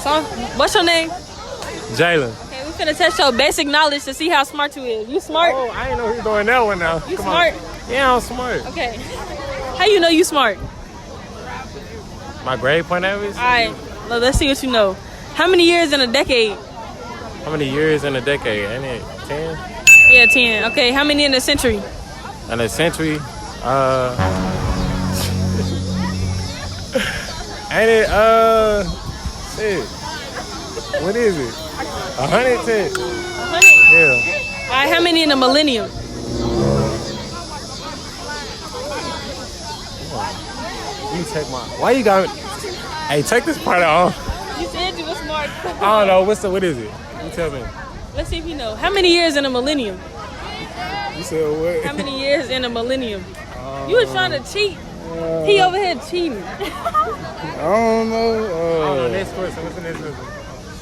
So, what's your name? Jalen. Okay, we finna test your basic knowledge to see how smart you is. You smart? Oh, I didn't know he was doing that one now. You smart? Yeah, I'm smart. Okay. How you know you smart? My grade point average? All right, well, let's see what you know. How many years in a decade? How many years in a decade? Ain't it 10? Yeah, 10. Okay, how many in a century? In a century? Ain't it, shit. What is it? 110? 100? Yeah. All right, how many in a millennium? You take my, why you got, hey, take this part off. You said you were smart. I don't know, what is it? You tell me. Let's see if you know. How many years in a millennium? You said what? How many years in a millennium? You was trying to cheat. He over here cheating. I don't know. I don't know. Next question. What's the next question?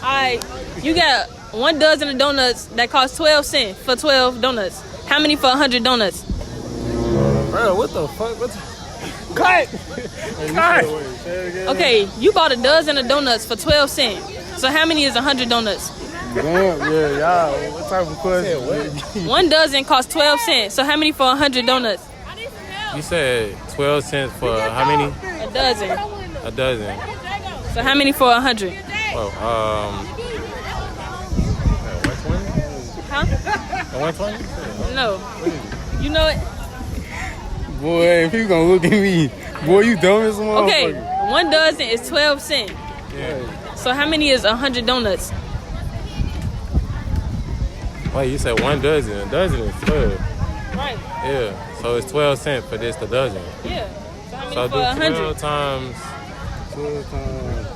All right, you got 1 dozen of donuts that cost 12 cents for 12 donuts. How many for 100 donuts? Bro, what the fuck? Cut! Cut! Okay, you bought a dozen of donuts for 12 cents. So how many is 100 donuts? Damn, yeah, y'all. What type of question? What? 1 dozen costs 12 cents. So how many for 100 donuts? You said 12 cents for how many? A dozen. A dozen. So how many for 100? Oh, 120? Huh? 120? No. You know it? Boy, if you gonna look at me, boy, you dumb as a motherfucker. Okay, 1 dozen is 12 cents. Yeah. So how many is 100 donuts? Wait, you said 1 dozen. A dozen is 12. Right. Yeah. So it's 12 cents for this, the dozen. Yeah. So how many So for do 100? 12 times. 12 times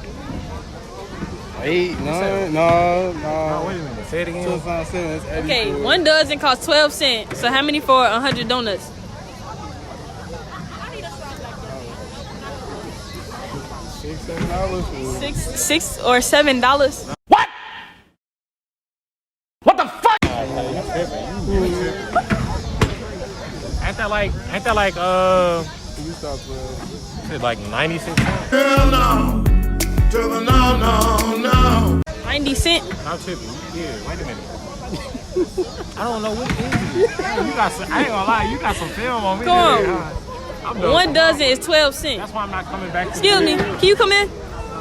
8, 9, no. Wait a minute. Say it again. 12 times 7 is 84. Okay, 1 dozen costs 12 cents. So how many for 100 donuts? 6, $7. Six or $7? Ain't that like, You stop playing. shit, like 96 cents? Hell no. To the no. 90 cents? I'm tripping. Yeah, wait a minute. I don't know what is it. Damn, you got some, I ain't gonna lie, you got some film on me. Come on. today, huh? I'm done. 1 dozen is 12 cents. That's why I'm not coming back to Excuse me, can you come in?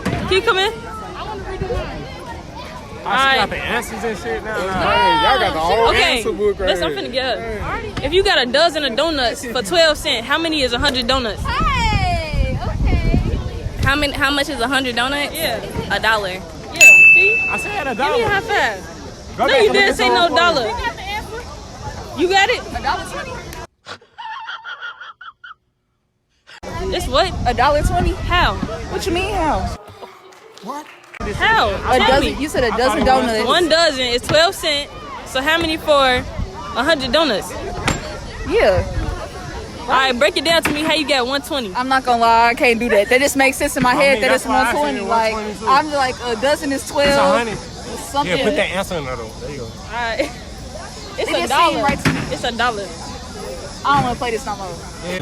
Can you come in? I got the answers and shit now. Hey, y'all got the whole Okay, answer book right listen, I'm here. finna get her. If you got a dozen of donuts for 12 cents, how many is 100 donuts? Hey, okay. How much is 100 donuts? Yeah. $1. Yeah, see? I said Give a me a dollar. high five. Go No, back you and look didn't at say your no phone. dollar. You got the answer? You got it? $1.20. It's what? $1.20? How? What you mean how? How? A Tell dozen. me. You said a dozen donuts. 1 dozen is 12 cents. So how many for 100 donuts? Yeah. All right, break it down to me how you got 120. I'm not gonna lie, I can't do that. That just makes sense in my head mean, that that's it's why I said 120. Like 120 too. I'm like a dozen is 12. It's 100. Something. Yeah, put that answer in there though. There you go. All right. It's It a just dollar. seemed right to me. It's a dollar. I don't want to play this no more.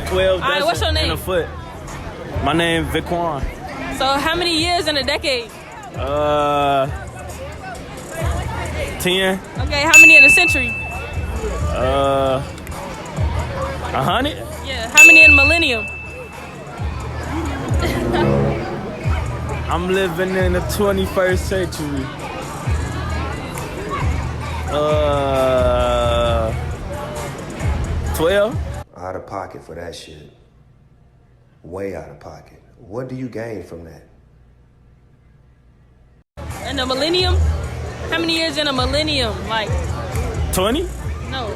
12 All right, what's your dozen name? in a foot. My name Viquan. So how many years in a decade? 10. Okay, how many in a century? 100. Yeah, how many in a millennium? I'm living in the 21st century. 12. Out of pocket for that shit. Way out of pocket. What do you gain from that? In a millennium? How many years in a millennium? Like, 20. no.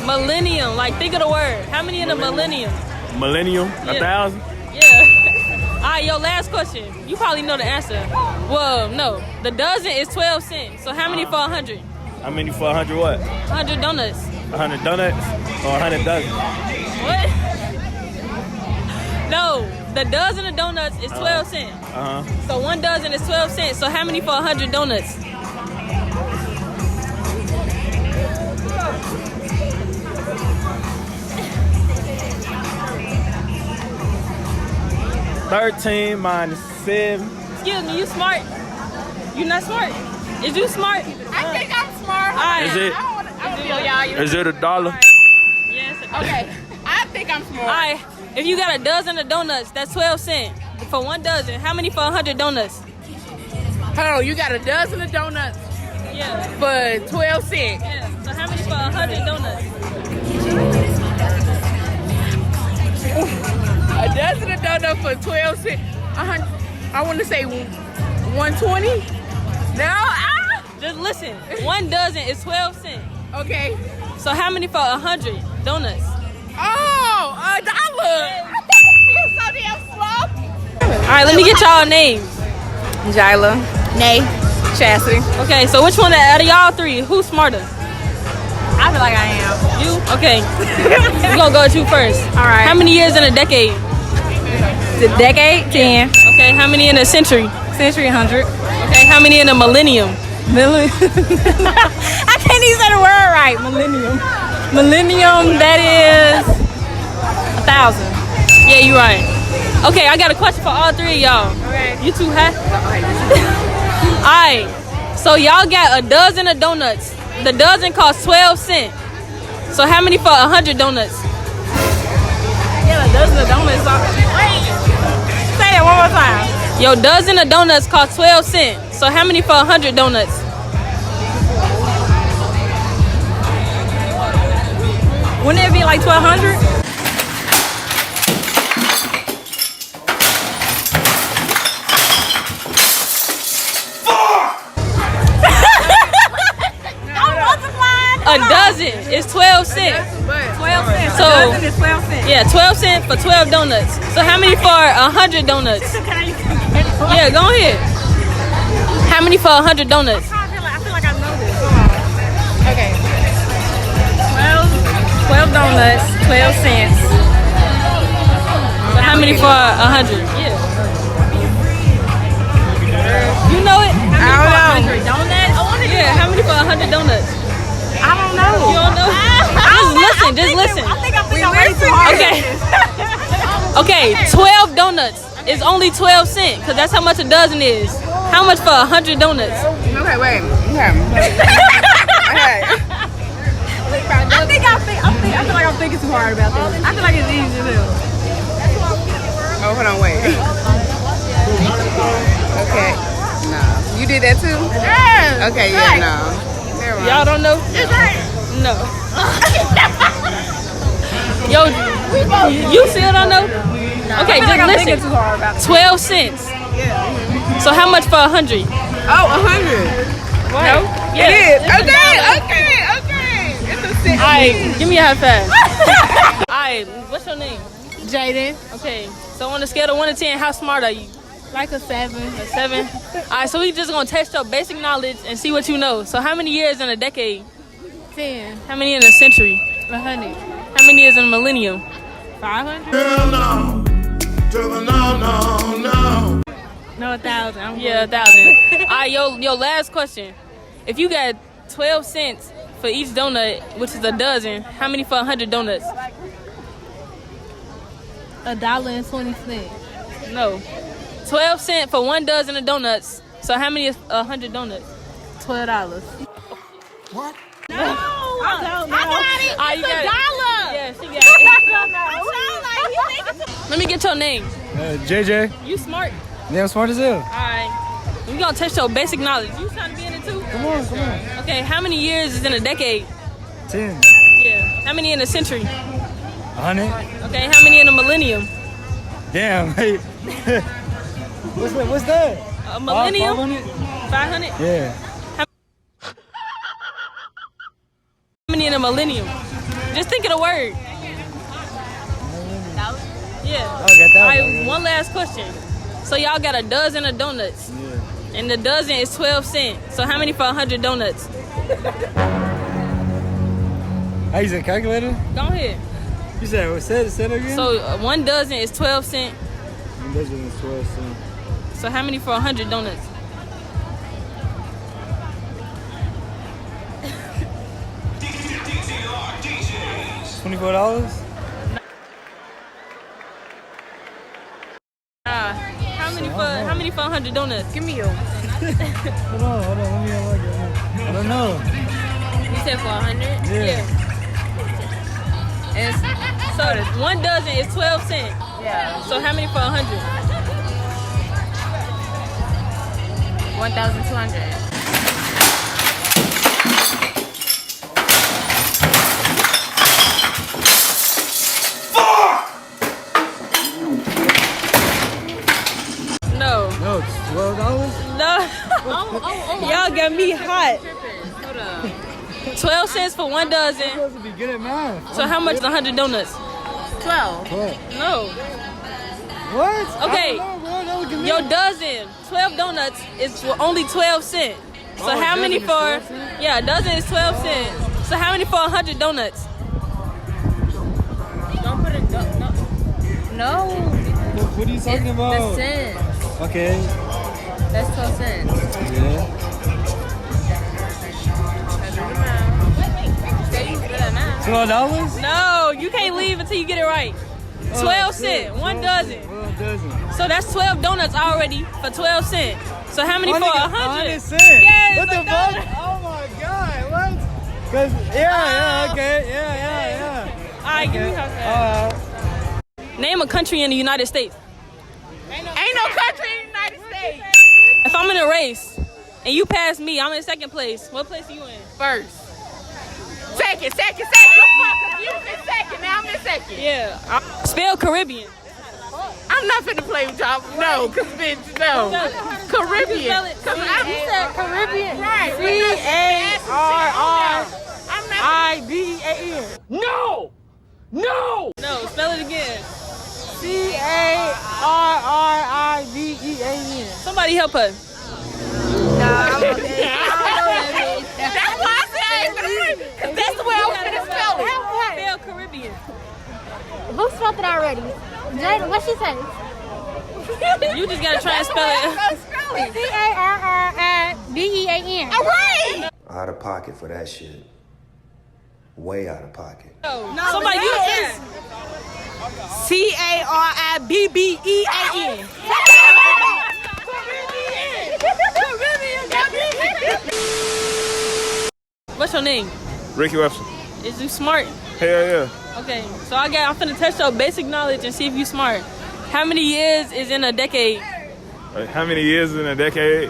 Millennium. Like, think of the word. How many in a millennium? Millennium. Yeah. 1,000. Yeah. All right, your last question. You probably know the answer. Well, no. The dozen is 12 cents. So how many for 100? How many for 100 what? 100 donuts. 100 donuts or 100 dozen? What? No, the dozen of donuts is 12 cents. So 1 dozen is 12 cents. So how many for 100 donuts? $13 minus 7. Excuse me, you smart? You not smart? Is you smart? I think I'm smart. All right. Is it? I don't feel y'all. You know? Is it $1? Yes. Okay. I think I'm smart. All right. If you got a dozen of donuts, that's 12 cents for 1 dozen. How many for 100 donuts? Oh, you got a dozen of donuts Yeah. for 12 cents. Yeah. So how many for 100 donuts? A dozen of donuts for 12 cents. I want to say 120. No. Just listen. 1 dozen is 12 cents. Okay. So how many for 100 donuts? Oh, $1. I feel so damn slow. All right. Let me get y'all names. Jyla. Nay. Chastity. Okay. So which one out of y'all 3? Who's smarter? I feel like I am. You? Okay. We're gonna go with you first. All right. How many years in a decade? The decade? 10. Okay. How many in a century? Century? 100. Okay. How many in a millennium? I can't even say the word right. Millennium. Millennium, that is 1,000. Yeah, you right. Okay, I got a question for all 3 of y'all. Okay. You too high? Alright. So y'all got a dozen of donuts. The dozen costs 12 cents. So how many for 100 donuts? Yeah, a dozen of donuts. Wait. Say that one more time. Your dozen of donuts cost 12 cents. So how many for 100 donuts? Wouldn't it be like 1,200? A dozen is 12 cents. 12 cents. So- A dozen is 12 cents. Yeah, 12 cents for 12 donuts. So how many for 100 donuts? Yeah, go ahead. How many for 100 donuts? I feel like I know this. Okay. 12 donuts, 12 cents. So how many for 100? Yeah. You know it? I don't know. Donuts? Yeah, how many for 100 donuts? I don't know. You don't know? Just listen. I think I'm way too hard. Okay. Okay, 12 donuts is only 12 cents because that's how much a dozen is. How much for 100 donuts? Okay, wait. Okay. I feel like I'm thinking too hard about this. I feel like it's easy to do. Oh, hold on, wait. Okay. No. You did that too? Yeah. Okay, yeah, no. Never mind. Y'all don't know? No. Yo, you still don't know? Okay, just I'm thinking listen. too hard about this. 12 cents. So how much for 100? Oh, 100. No? It is. Okay. It's a cent. Alright, give me a high five. Alright, what's your name? Jaden. Okay, so on a scale of 1 to 10, how smart are you? Like a 7. A 7? Alright, so we just gonna test your basic knowledge and see what you know. So how many years in a decade? 10. How many in a century? 100. How many years in a millennium? 500? Hell no. To the no. No, 1,000. Yeah, 1,000. Alright, your last question. If you got 12 cents for each donut, which is a dozen, how many for 100 donuts? $1.20. No. 12 cents for 1 dozen of donuts. So how many is 100 donuts? $12. What? I don't know. Ah, you got it. Yeah, she got it. Let me get your name. JJ. You smart. Yeah, I'm smart as hell. Alright. We gonna test your basic knowledge. You trying to be in it too? Come on. Okay, how many years is in a decade? 10. Yeah. How many in a century? 100. Okay, how many in a millennium? Damn. Hey. What's that? A millennium? 500? 500? Yeah. How many in a millennium? Just think of the word. Yeah. I got that. Alright, one last question. So y'all got a dozen of donuts. Yeah. And the dozen is 12 cents. So how many for 100 donuts? I use a calculator? Go ahead. You said, say it again? So 1 dozen is 12 cents. One dozen is 12 cents. So how many for 100 donuts? $24? How many many for 100 donuts? Give me your. Hold on. Let me unlock it. I don't know. You said for 100? Yeah. And so 1 dozen is 12 cents. Yeah. So how many for 100? 1,200. No. No, it's $12. No. Y'all got me hot. Hold up. 12 cents for 1 dozen. Supposed to be good at math. So how much is 100 donuts? 12. What? No. What? Okay. I don't know, bro. That look at me. Your dozen, 12 donuts is for only 12 cents. So Oh, a how many dozen is for? 12 cents? Yeah, a dozen is 12 cents. So how many for 100 donuts? Don't put a no. What are you talking The about? cents. Okay. That's 12 cents. Yeah. $12? No, you can't leave until you get it right. 12 cents, 1 dozen. 12 dozen. So that's 12 donuts already for 12 cents. So how many for 100? 100 cents. Yes, What the a dollar. fuck? Oh my god, what? Cause yeah, okay, yeah. All right, give me her. Alright. Name a country in the United States. Ain't no country in the United States. If I'm in a race and you pass me, I'm in second place. What place are you in? First. Second. You in second. Now I'm in second. Yeah. Spell Caribbean. I'm not finna play with y'all. No, cause bitch, no. Caribbean. Spell it. You said Caribbean. Right. C-A-R-R-I-B-E-A-N. No. No, spell it again. C-A-R-R-I-B-E-A-N. Somebody help her. That's why I said I ain't finna play. Cause that's the way I was finna spell it. Spell Caribbean. Who spelled it already? Jada, what she say? You just gotta try and spell it. C-A-R-R-I-B-E-A-N. All right. Out of pocket for that shit. Way out of pocket. Somebody you is. C-A-R-I-B-B-E-A-N. What's your name? Ricky Webster. Is you smart? Hell yeah. Okay, so I'm finna test your basic knowledge and see if you smart. How many years is in a decade? Like, how many years in a decade?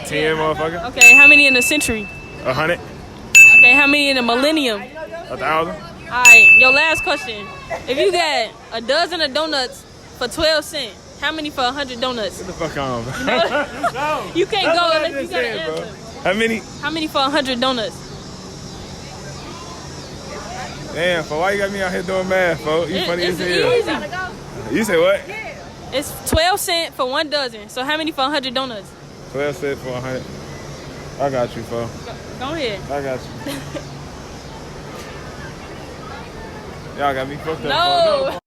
10, motherfucker. Okay, how many in a century? 100. Okay, how many in a millennium? 1,000. Alright, your last question. If you got a dozen of donuts for 12 cents, how many for 100 donuts? Get the fuck on, bro. You can't That's go what I unless you just got an said, bro. answer. How many? How many for 100 donuts? Damn, fo, why you got me out here doing math, fo? You funny It's as hell. easy. You say what? It's 12 cents for 1 dozen. So how many for 100 donuts? 12 cents for 100. I got you, fo. Go ahead. I got you. Y'all got me fucked up. No. Fo.